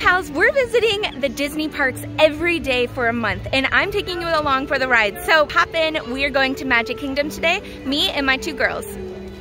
Pals, we're visiting the Disney parks every day for a month, and I'm taking you along for the ride. So hop in, we are going to Magic Kingdom today, me and my two girls.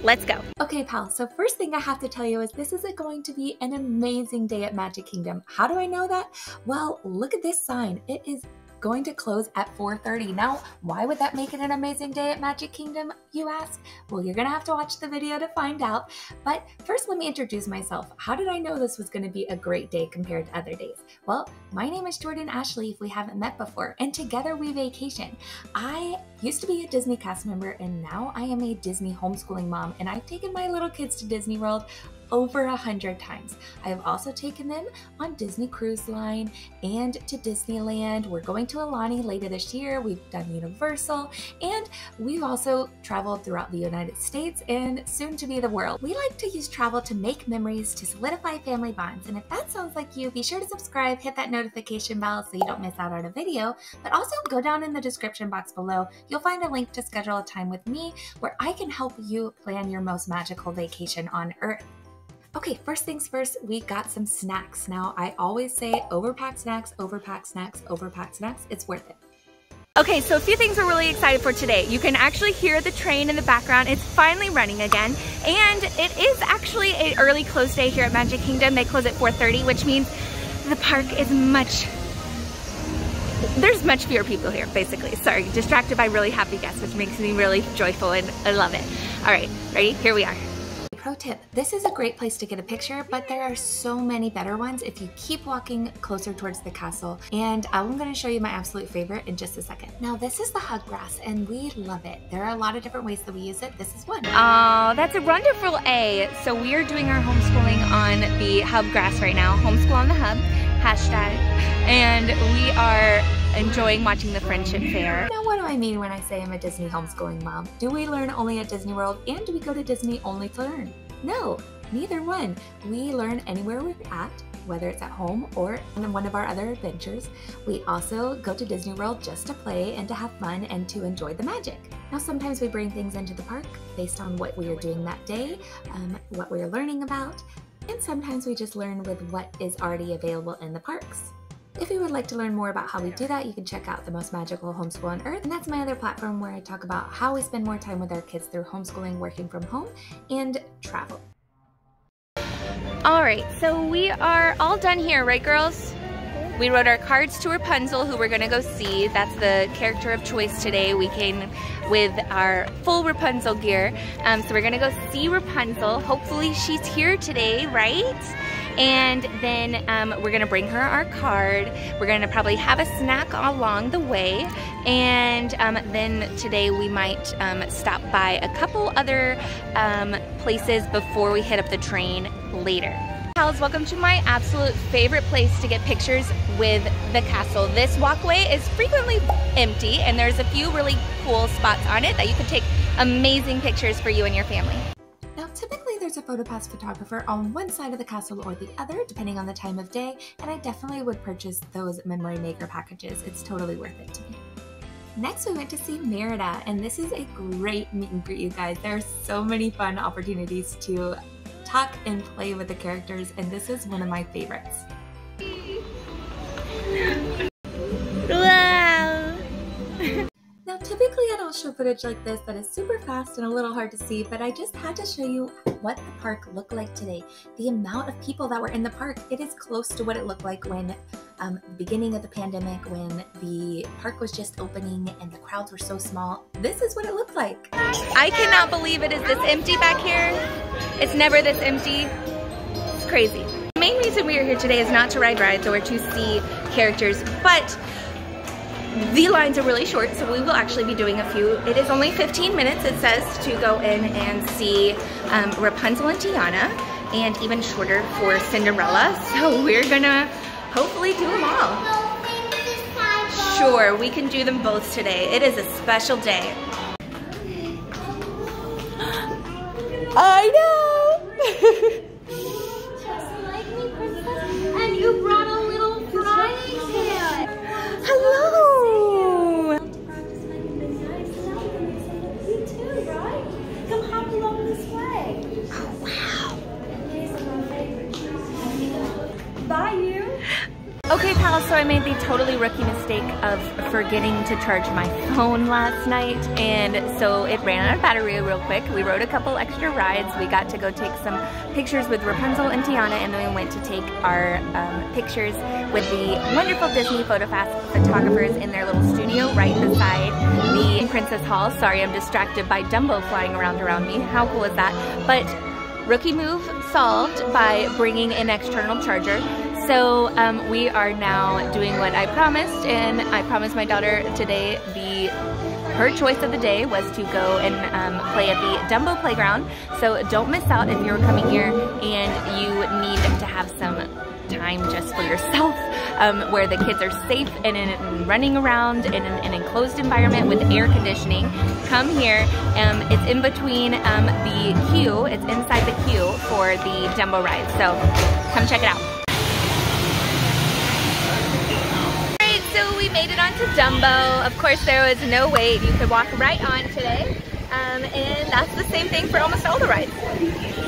Let's go. Okay, pals, so first thing I have to tell you is this is going to be an amazing day at Magic Kingdom. How do I know that? Well, look at this sign. It is going to close at 4:30. Now, why would that make it an amazing day at Magic Kingdom, you ask? Well, you're gonna have to watch the video to find out. But first, let me introduce myself. How did I know this was gonna be a great day compared to other days? Well, my name is Jordan Ashley, if we haven't met before, and together we vacation. I used to be a Disney cast member, and now I am a Disney homeschooling mom, and I've taken my little kids to Disney World over 100 times. I have also taken them on Disney Cruise Line and to Disneyland. We're going to Alani later this year. We've done Universal, and we've also traveled throughout the United States and soon to be the world. We like to use travel to make memories, to solidify family bonds, and if that sounds like you, be sure to subscribe, hit that notification bell so you don't miss out on a video, but also go down in the description box below. You'll find a link to schedule a time with me where I can help you plan your most magical vacation on Earth. Okay, first things first, we got some snacks. Now, I always say overpack snacks, overpack snacks, overpack snacks. It's worth it. Okay, so a few things we're really excited for today. You can actually hear the train in the background. It's finally running again. And it is actually an early close day here at Magic Kingdom. They close at 4:30, which means the park is there's much fewer people here, basically. Sorry, distracted by really happy guests, which makes me really joyful and I love it. All right, ready? Here we are. Pro tip, this is a great place to get a picture, but there are so many better ones if you keep walking closer towards the castle. And I'm going to show you my absolute favorite in just a second. Now, this is the hug grass, and we love it. There are a lot of different ways that we use it. This is one. Oh, that's a wonderful A. So we are doing our homeschooling on the hub grass right now. Homeschool on the hub, hashtag. And we are enjoying watching the Friendship Fair. Now, what do I mean when I say I'm a Disney homeschooling mom? Do we learn only at Disney World, and do we go to Disney only to learn? No, neither one. We learn anywhere we're at, whether it's at home or in one of our other adventures. We also go to Disney World just to play and to have fun and to enjoy the magic. Now, sometimes we bring things into the park based on what we are doing that day, what we are learning about, and sometimes we just learn with what is already available in the parks. If you would like to learn more about how we do that, you can check out The Most Magical Homeschool on Earth, and that's my other platform where I talk about how we spend more time with our kids through homeschooling, working from home, and travel. All right, so we are all done here, right, girls? We wrote our cards to Rapunzel, who we're gonna go see. That's the character of choice today. We came with our full Rapunzel gear. So we're gonna go see Rapunzel. Hopefully she's here today, right? And then we're gonna bring her our card. We're gonna probably have a snack along the way. And then today we might stop by a couple other places before we hit up the train later. Pals, welcome to my absolute favorite place to get pictures with the castle. This walkway is frequently empty, and there's a few really cool spots on it that you can take amazing pictures for you and your family. Now, typically there's a PhotoPass photographer on one side of the castle or the other, depending on the time of day, and I definitely would purchase those Memory Maker packages. It's totally worth it to me. Next, we went to see Merida, and this is a great meet and greet, you guys. There are so many fun opportunities to talk and play with the characters, and this is one of my favorites. Wow! Now, typically I don't show footage like this that is super fast and a little hard to see, but I just had to show you what the park looked like today. The amount of people that were in the park, it is close to what it looked like when the beginning of the pandemic, when the park was just opening and the crowds were so small. This is what it looked like. I cannot believe it is this empty back here. It's never this empty. It's crazy. The main reason we are here today is not to ride rides or to see characters, but the lines are really short, so we will actually be doing a few. It is only 15 minutes, it says, to go in and see Rapunzel and Tiana, and even shorter for Cinderella. So we're gonna hopefully do them all. Sure, we can do them both today. It is a special day. I know! Just like me, princess. And you brought a little frying pan. Hello! You too, right? Come hop along this way. Oh, wow. Bye, you. Okay, pals, so I made the totally rookie mistake of forgetting to charge my phone last night, and so it ran out of battery real quick. We rode a couple extra rides. We got to go take some pictures with Rapunzel and Tiana, and then we went to take our pictures with the wonderful Disney photographers in their little studio right beside the Princess Hall. Sorry, I'm distracted by Dumbo flying around me. How cool is that? But rookie move solved by bringing an external charger. So we are now doing what I promised, and I promised my daughter today her choice of the day was to go and play at the Dumbo playground. So don't miss out if you're coming here and you need to have some time just for yourself, where the kids are safe and running around in an enclosed environment with air conditioning. Come here. It's in between the queue. It's inside the queue for the Dumbo ride. So come check it out. So we made it onto Dumbo. Of course, there was no wait. You could walk right on today. And that's the same thing for almost all the rides.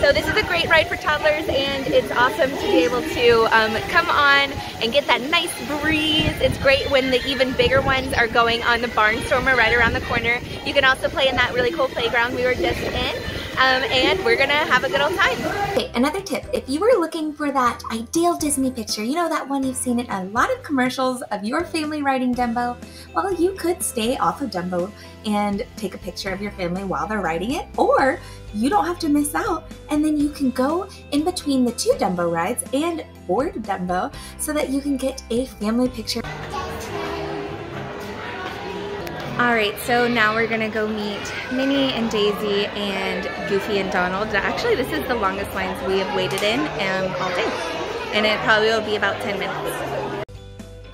So this is a great ride for toddlers, and it's awesome to be able to come on and get that nice breeze. It's great when the even bigger ones are going on the Barnstormer right around the corner. You can also play in that really cool playground we were just in. And we're gonna have a good old time. Okay, another tip, if you were looking for that ideal Disney picture, you know that one you've seen in a lot of commercials of your family riding Dumbo, well, you could stay off of Dumbo and take a picture of your family while they're riding it, or you don't have to miss out, and then you can go in between the two Dumbo rides and board Dumbo so that you can get a family picture. Alright, so now we're gonna go meet Minnie and Daisy and Goofy and Donald. Actually, this is the longest lines we have waited in all day, and it probably will be about 10 minutes.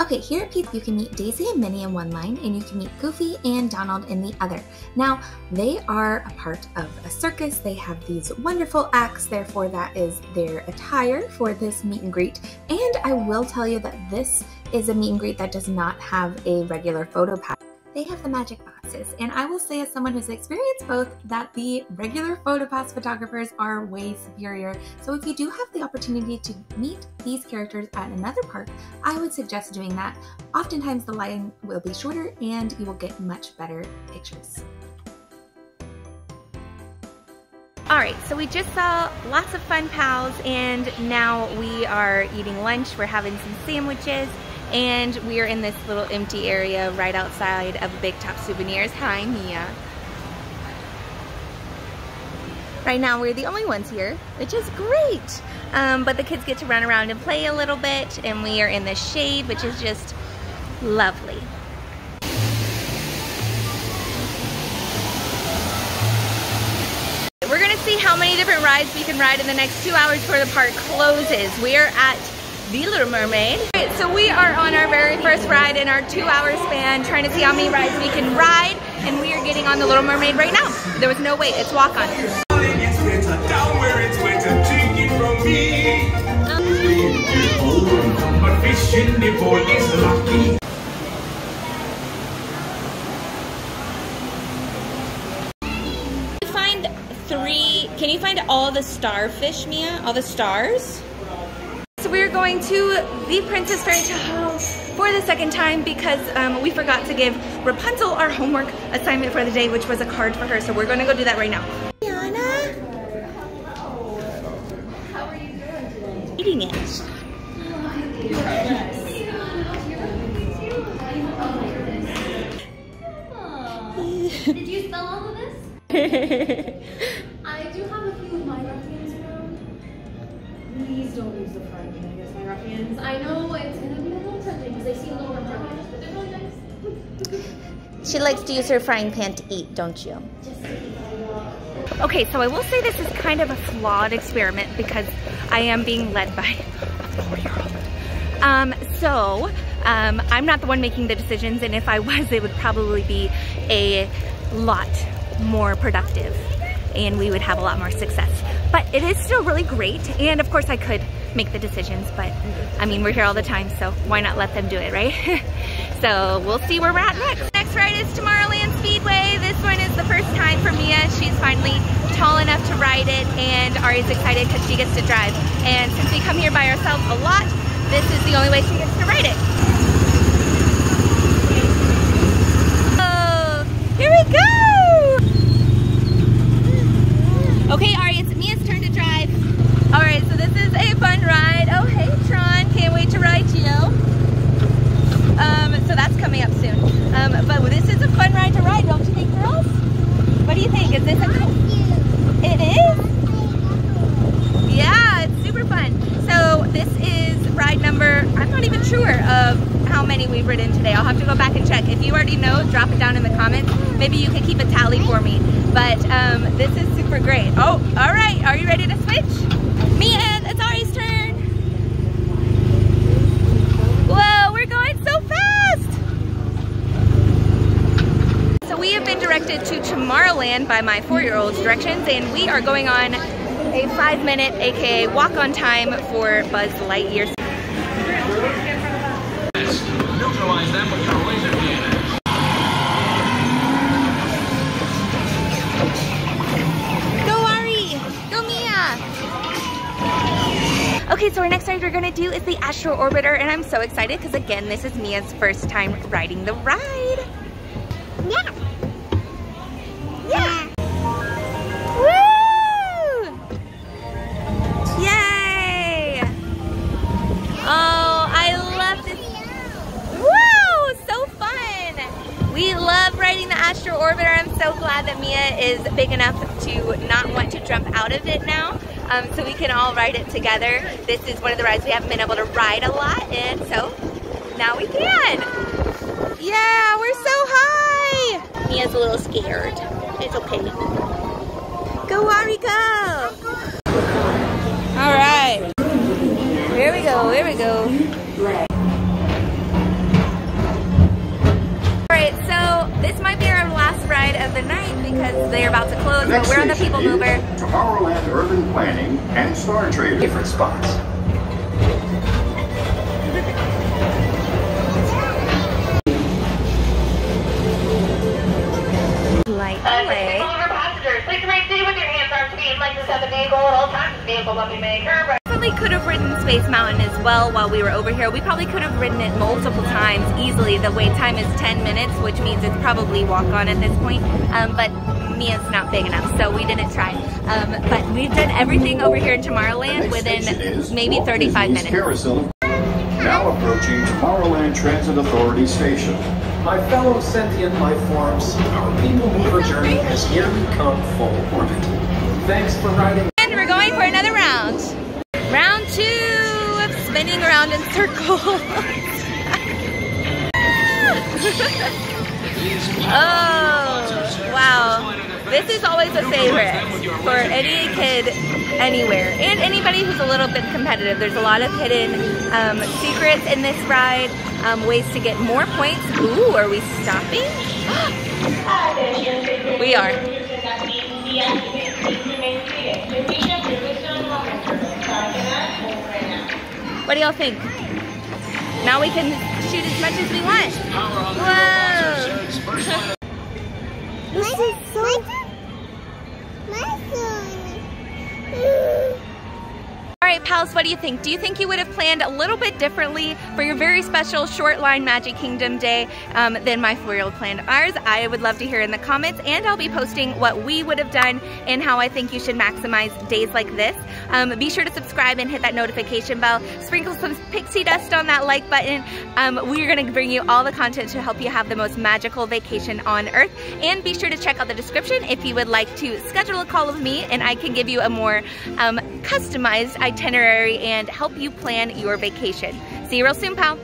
Okay, here at Pete's you can meet Daisy and Minnie in one line, and you can meet Goofy and Donald in the other. Now, they are a part of a circus. They have these wonderful acts, therefore that is their attire for this meet and greet. And I will tell you that this is a meet and greet that does not have a regular photo pass. They have the magic boxes, and I will say as someone who's experienced both that the regular PhotoPass photographers are way superior. So if you do have the opportunity to meet these characters at another park, I would suggest doing that. Oftentimes the line will be shorter and you will get much better pictures. Alright, so we just saw lots of fun pals, and now we are eating lunch. We're having some sandwiches. And we are in this little empty area right outside of Big Top Souvenirs. Hi, Mia. Right now we're the only ones here, which is great. But the kids get to run around and play a little bit, and we are in the shade, which is just lovely. We're gonna see how many different rides we can ride in the next 2 hours before the park closes. We are at The Little Mermaid. Right, so we are on our very first ride in our 2-hour span, trying to see how many rides we can ride, and we are getting on The Little Mermaid right now. There was no wait, it's walk on. Can you find all the starfish, Mia? All the stars? So we're going to the Princess Fairy Tale for the second time because we forgot to give Rapunzel our homework assignment for the day, which was a card for her. So we're going to go do that right now. Tiana? How are you doing today? Eating it. Did you spell all of this? I do have a few of my ruffians around. Please don't use the frying pan against my ruffians. I know it's gonna be a little tempting because they seem a little ruffians, but they're really nice. She likes to use her frying pan to eat, don't you? Just to eat. Okay, so I will say this is kind of a flawed experiment because I am being led by a 4-year-old. I'm not the one making the decisions, and if I was, it would probably be a lot more productive and we would have a lot more success. But it is still really great, and of course I could make the decisions, but I mean, we're here all the time, so why not let them do it, right? So we'll see where we're at next. Next ride is Tomorrowland Speedway. This one is the first time for Mia. She's finally tall enough to ride it, and Ari's excited because she gets to drive. And since we come here by ourselves a lot, this is the only way she gets to ride it. Oh, here we go! Okay, Ari, it's Mia's turn to drive. All right, so this is a fun ride. Oh, hey, Tron, can't wait to ride you. So that's coming up soon. But this is a fun ride to ride, don't you think, girls? What do you think? Is this a cool? It is? Yeah, it's super fun. So this is ride number, I'm not even sure of how many we've ridden today. I'll have to go back and check. If you already know, drop it down in the comments. Maybe you can keep a tally for me. But this is super great. Oh, all right, are you ready to switch? Mia, it's Ari's turn. Whoa, we're going so fast. So we have been directed to Tomorrowland by my 4-year-old's directions, and we are going on a 5-minute, aka walk-on time for Buzz Lightyear. Neutralize them with your laser cannon. Go Ari! Go Mia! Okay, so our next ride we're gonna do is the Astro Orbiter, and I'm so excited because again, this is Mia's first time riding the ride. Yeah! Yeah! Woo! Yay! Oh, I love this. Whoa, so fun! We love riding the Astro Orbiter. I'm so glad that Mia is big enough to not want to jump out of it now, so we can all ride it together. This is one of the rides we haven't been able to ride a lot, and so now we can. Yeah, we're so high! Mia's a little scared. It's okay. Go, Ari, go! All right. Here we go, here we go. Alright, so this might be our last ride of the night because they're about to close, but we're on the People Mover. Tomorrowland Urban Planning and Star Trade. Different spots. Light delay. Please remain seated with your hands on speed like this at the vehicle at all times. The vehicle will be made curve. Probably could have ridden Space Mountain as well while we were over here. We probably could have ridden it multiple times easily. The wait time is 10 minutes, which means it's probably walk-on at this point. But Mia's not big enough, so we didn't try. But we've done everything over here in Tomorrowland within maybe 35 minutes. Carousel. Now approaching Tomorrowland Transit Authority Station. My fellow sentient life forms, our People Mover journey has nearly come full orbit. Thanks for riding. And we're going for another round. Round 2 of spinning around in circles. Oh, wow. This is always a favorite for any kid anywhere and anybody who's a little bit competitive. There's a lot of hidden secrets in this ride, ways to get more points. Ooh, are we stopping? We are. What do y'all think? Now we can shoot as much as we want. Whoa! This is so... Alright pals, what do you think? Do you think you would have planned a little bit differently for your very special short line Magic Kingdom day than my 4-year-old planned ours? I would love to hear in the comments, and I'll be posting what we would have done and how I think you should maximize days like this. Be sure to subscribe and hit that notification bell. Sprinkle some pixie dust on that like button. We're going to bring you all the content to help you have the most magical vacation on Earth. And be sure to check out the description if you would like to schedule a call with me, and I can give you a more customized itinerary and help you plan your vacation. See you real soon, pal.